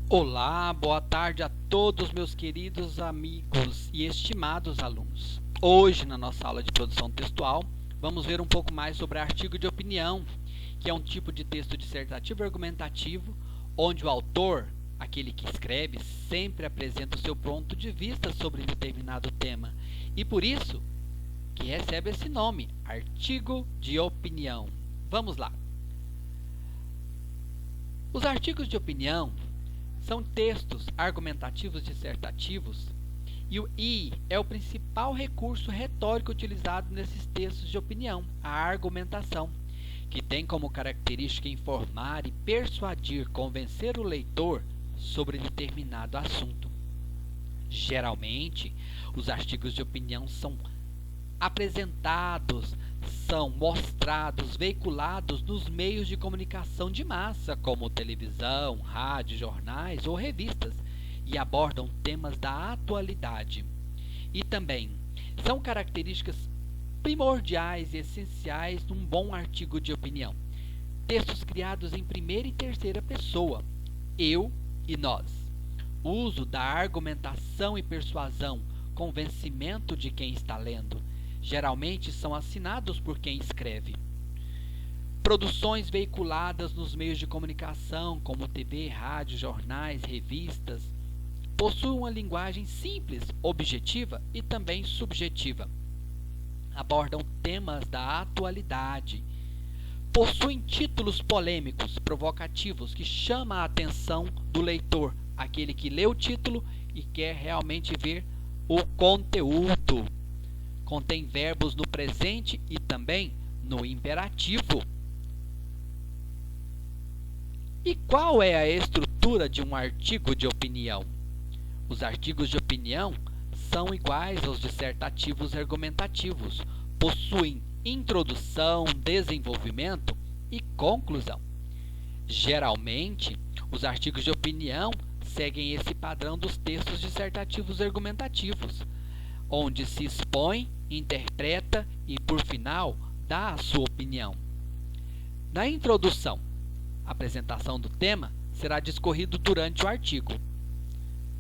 Olá, boa tarde a todos meus queridos amigos e estimados alunos. Hoje, na nossa aula de produção textual, vamos ver um pouco mais sobre artigo de opinião, que é um tipo de texto dissertativo argumentativo, onde o autor, aquele que escreve, sempre apresenta o seu ponto de vista sobre determinado tema, e por isso que recebe esse nome, artigo de opinião. Vamos lá. Os artigos de opinião são textos argumentativos dissertativos e o I é o principal recurso retórico utilizado nesses textos de opinião, a argumentação, que tem como característica informar e persuadir, convencer o leitor sobre determinado assunto. Geralmente, os artigos de opinião são apresentados, são mostrados, veiculados nos meios de comunicação de massa, como televisão, rádio, jornais ou revistas, e abordam temas da atualidade. E também são características primordiais e essenciais num bom artigo de opinião. Textos criados em primeira e terceira pessoa, eu e nós. Uso da argumentação e persuasão, convencimento de quem está lendo. Geralmente são assinados por quem escreve. Produções veiculadas nos meios de comunicação, como TV, rádio, jornais, revistas, possuem uma linguagem simples, objetiva e também subjetiva. Abordam temas da atualidade. Possuem títulos polêmicos, provocativos, que chamam a atenção do leitor, aquele que lê o título e quer realmente ver o conteúdo. Contém verbos no presente e também no imperativo. E qual é a estrutura de um artigo de opinião? Os artigos de opinião são iguais aos dissertativos argumentativos. Possuem introdução, desenvolvimento e conclusão. Geralmente, os artigos de opinião seguem esse padrão dos textos dissertativos argumentativos, onde se expõe, interpreta e, por final, dá a sua opinião. Na introdução, a apresentação do tema será discorrido durante o artigo.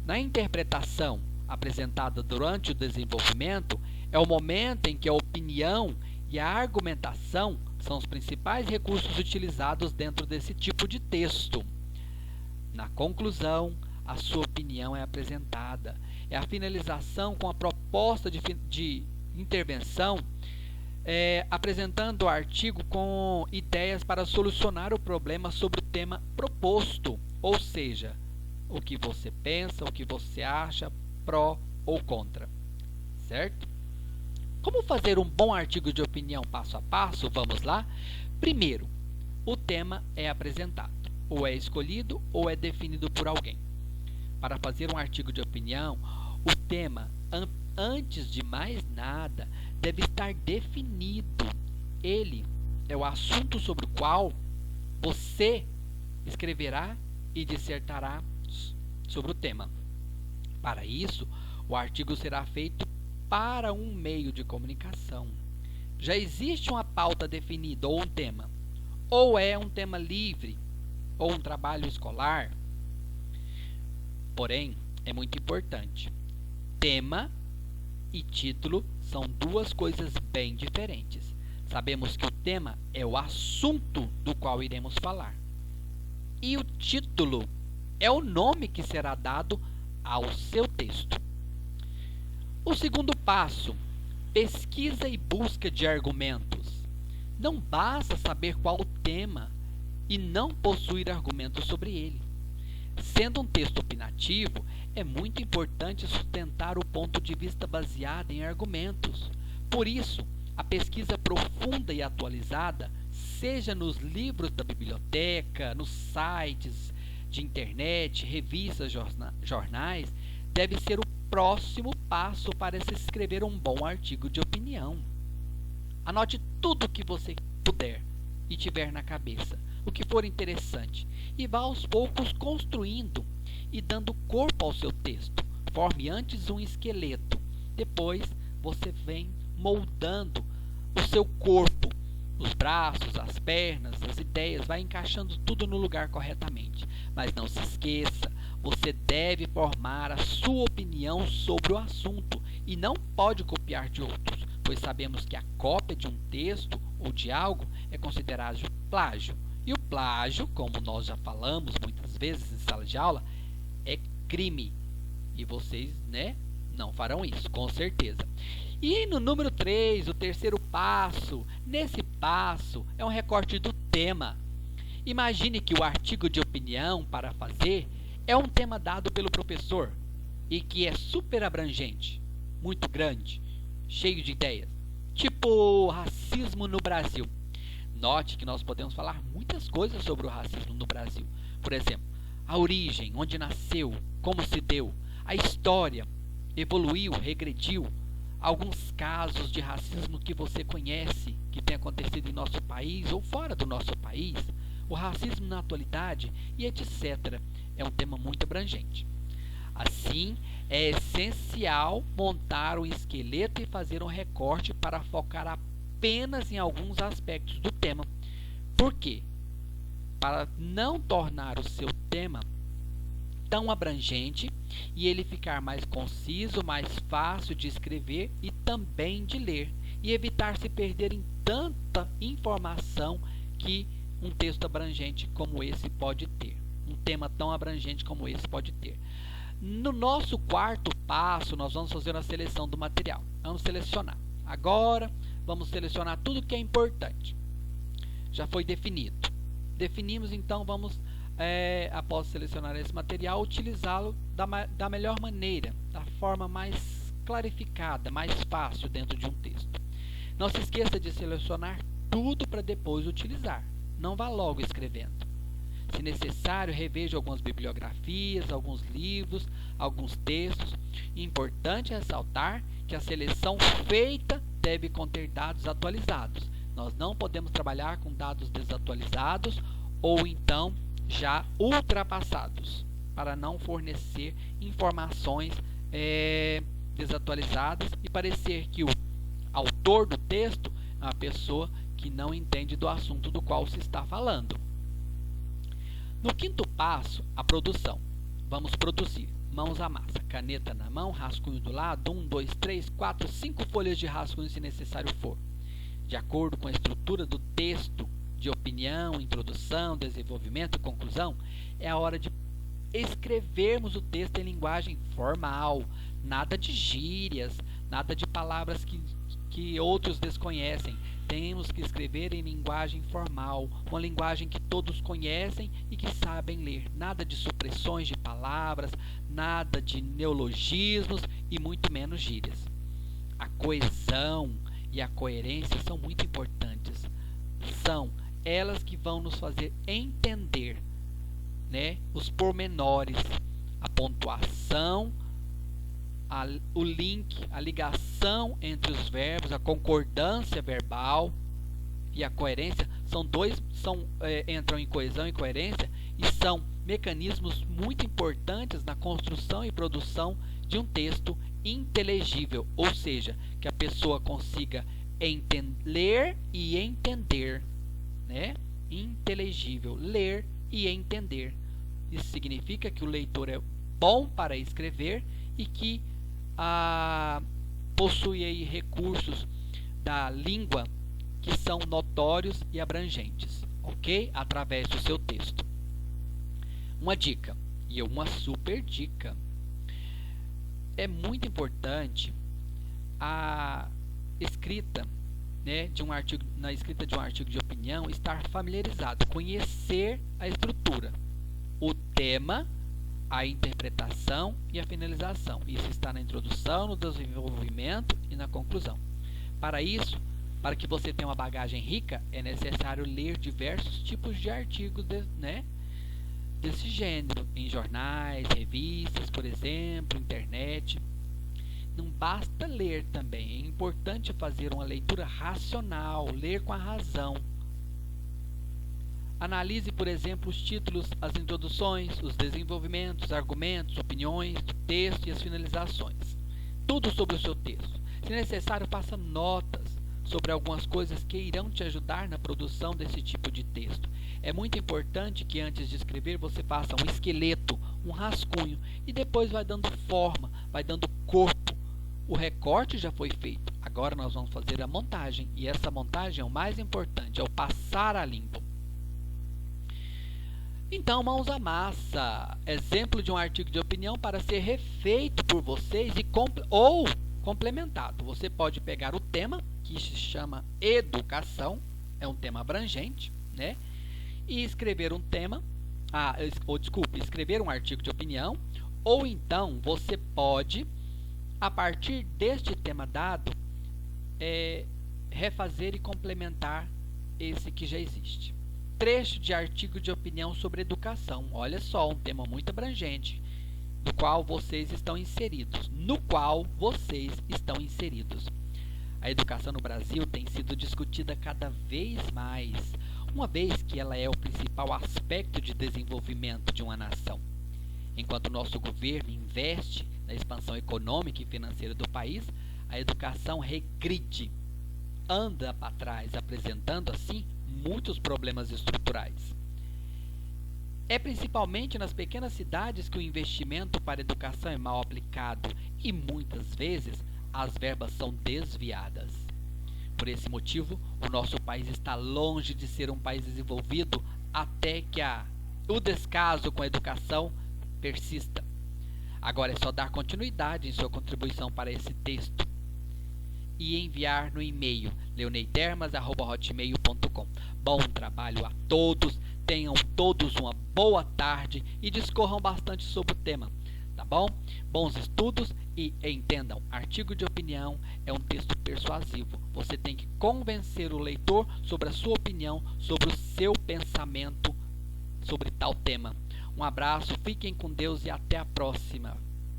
Na interpretação, apresentada durante o desenvolvimento, é o momento em que a opinião e a argumentação são os principais recursos utilizados dentro desse tipo de texto. Na conclusão, a sua opinião é apresentada. É a finalização com a proposta de intervenção, apresentando o artigo com ideias para solucionar o problema sobre o tema proposto, ou seja, o que você pensa, o que você acha, pró ou contra, certo? Como fazer um bom artigo de opinião passo a passo? Vamos lá? Primeiro, o tema é apresentado, ou é escolhido, ou é definido por alguém. Para fazer um artigo de opinião, o tema, antes de mais nada, deve estar definido. Ele é o assunto sobre o qual você escreverá e dissertará sobre o tema. Para isso, o artigo será feito para um meio de comunicação. Já existe uma pauta definida ou um tema, ou é um tema livre, ou um trabalho escolar. Porém, é muito importante. Tema e título são duas coisas bem diferentes. Sabemos que o tema é o assunto do qual iremos falar. E o título é o nome que será dado ao seu texto. O segundo passo, pesquisa e busca de argumentos. Não basta saber qual o tema e não possuir argumentos sobre ele. Sendo um texto opinativo, é muito importante sustentar o ponto de vista baseado em argumentos. Por isso, a pesquisa profunda e atualizada, seja nos livros da biblioteca, nos sites de internet, revistas, jornais, deve ser o próximo passo para se escrever um bom artigo de opinião. Anote tudo o que você puder e tiver na cabeça, o que for interessante, e vá aos poucos construindo e dando corpo ao seu texto. Forme antes um esqueleto, depois você vem moldando o seu corpo, os braços, as pernas, as ideias, vai encaixando tudo no lugar corretamente. Mas não se esqueça, Você deve formar a sua opinião sobre o assunto e não pode copiar de outros, pois sabemos que a cópia de um texto ou de algo é considerado plágio. E o plágio, como nós já falamos muitas vezes em sala de aula, é crime. E vocês, não farão isso, com certeza. E no número 3, o terceiro passo, nesse passo é um recorte do tema. Imagine que o artigo de opinião para fazer é um tema dado pelo professor e que é super abrangente, muito grande, cheio de ideias, tipo racismo no Brasil. Note que nós podemos falar muitas coisas sobre o racismo no Brasil. Por exemplo, a origem, onde nasceu, como se deu, a história, evoluiu, regrediu, alguns casos de racismo que você conhece, que tem acontecido em nosso país ou fora do nosso país, o racismo na atualidade e etc. É um tema muito abrangente. Assim, é essencial montar um esqueleto e fazer um recorte para focar apenas em alguns aspectos do tema. Por quê? Para não tornar o seu tema tão abrangente e ele ficar mais conciso, mais fácil de escrever e também de ler, e evitar se perder em tanta informação que um texto abrangente como esse pode ter. Um tema tão abrangente como esse pode ter. No nosso quarto passo, nós vamos fazer uma seleção do material. Vamos selecionar. Agora, vamos selecionar tudo que é importante. Já foi definido. Definimos, então, vamos, após selecionar esse material, utilizá-lo da melhor maneira, da forma mais clarificada, mais fácil dentro de um texto. Não se esqueça de selecionar tudo para depois utilizar. Não vá logo escrevendo. Se necessário, reveja algumas bibliografias, alguns livros, alguns textos. Importante ressaltar que a seleção feita deve conter dados atualizados. Nós não podemos trabalhar com dados desatualizados ou então já ultrapassados, para não fornecer informações desatualizadas e parecer que o autor do texto é uma pessoa que não entende do assunto do qual se está falando. No quinto passo, a produção. Vamos produzir. Mãos à massa, caneta na mão, rascunho do lado, 1, 2, 3, 4, 5 folhas de rascunho se necessário for. De acordo com a estrutura do texto, de opinião, introdução, desenvolvimento e conclusão, é a hora de escrevermos o texto em linguagem formal, nada de gírias, nada de palavras que outros desconhecem. Temos que escrever em linguagem formal, uma linguagem que todos conhecem e que sabem ler. Nada de supressões de palavras, nada de neologismos e muito menos gírias. A coesão e a coerência são muito importantes. São elas que vão nos fazer entender, os pormenores, a pontuação, o link, a ligação entre os verbos, a concordância verbal e a coerência entram em coesão e coerência e são mecanismos muito importantes na construção e produção de um texto inteligível, ou seja, que a pessoa consiga ler e entender, inteligível, ler e entender. Isso significa que o leitor é bom para escrever e que possui aí recursos da língua que são notórios e abrangentes, ok? Através do seu texto. Uma dica, e uma super dica, é muito importante a escrita, de um artigo, na escrita de um artigo de opinião, estar familiarizado, conhecer a estrutura, o tema, a interpretação e a finalização. Isso está na introdução, no desenvolvimento e na conclusão. Para isso, para que você tenha uma bagagem rica, é necessário ler diversos tipos de artigos desse gênero, em jornais, revistas, por exemplo, internet. Não basta ler também, é importante fazer uma leitura racional, ler com a razão. Analise, por exemplo, os títulos, as introduções, os desenvolvimentos, argumentos, opiniões do texto e as finalizações. Tudo sobre o seu texto. Se necessário, faça notas sobre algumas coisas que irão te ajudar na produção desse tipo de texto. É muito importante que antes de escrever você faça um esqueleto, um rascunho e depois vai dando forma, vai dando corpo. O recorte já foi feito, agora nós vamos fazer a montagem e essa montagem é o mais importante, é o passar a limpo. Então, mãos à massa, exemplo de um artigo de opinião para ser refeito por vocês ou complementado. Você pode pegar o tema, que se chama educação, é um tema abrangente, né? E escrever um tema, escrever um artigo de opinião, ou então você pode, a partir deste tema dado, refazer e complementar esse que já existe. Trecho de artigo de opinião sobre educação. Olha só, um tema muito abrangente, no qual vocês estão inseridos. A educação no Brasil tem sido discutida cada vez mais, uma vez que ela é o principal aspecto de desenvolvimento de uma nação. Enquanto o nosso governo investe na expansão econômica e financeira do país, a educação regride, anda para trás, apresentando assim muitos problemas estruturais. É principalmente nas pequenas cidades que o investimento para a educação é mal aplicado e muitas vezes as verbas são desviadas. Por esse motivo, o nosso país está longe de ser um país desenvolvido até que o descaso com a educação persista. Agora é só dar continuidade em sua contribuição para esse texto e enviar no e-mail leoneidermas@hotmail.com. Bom trabalho a todos, tenham todos uma boa tarde e discorram bastante sobre o tema, tá bom? Bons estudos e entendam, artigo de opinião é um texto persuasivo. Você tem que convencer o leitor sobre a sua opinião, sobre o seu pensamento sobre tal tema. Um abraço, fiquem com Deus e até a próxima.